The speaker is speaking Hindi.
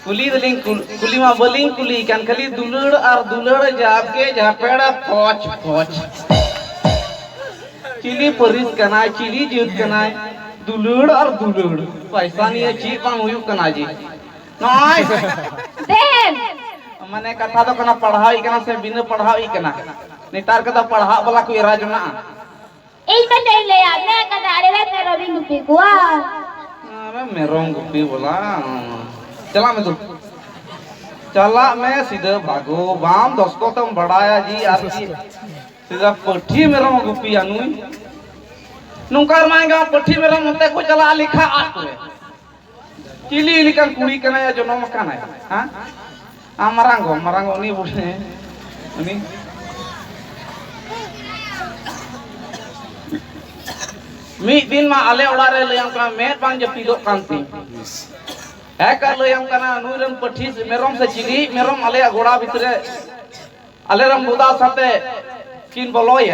कुली दलिंग कुली मा बलिंग कुली कान खाली दुलड़ जाप के झापेड़ा पोच पोच चिली परिस कनाय चिली जीत कनाय दुलड़ पैसा नहीं ची पांग हुयु कना जी नॉय देन माने कथा तो कना पढ़ाई कना से बिना पढ़ाई कना नेतार का तो पढ़ा वाला कोई राजना ᱤᱧ ᱢᱟ ᱞᱟᱹᱭ ᱞᱟᱹᱭᱟ ᱢᱮ ᱠᱟᱫᱟ ᱟᱲᱮ ᱨᱮ ᱢᱮᱨᱚᱢᱤᱧ ᱜᱩᱯᱤ ᱠᱚᱣᱟ अरे मेरों गुप्पी बोला चला मैं तो चला मैं सीधे भागो बाम दोस्तों तुम बढ़ाया जी आपकी सीधा पट्टी मेरों गुप्पी अनुई नुकार मांगा पट्टी मेरों मुत्ते को चला लिखा आते चिली लिखा कुड़ी करना या जो नौम करना है हाँ मरांगो नहीं बोले नहीं मी दिन मा आले उड़ारे लयम का मैं पांच पीदो कांती है कर लयम का ना नूरन पट्टी मेरों से चिली मेरों आले घोड़ा भीतरे आले रम बुदा साथे किन बोलोय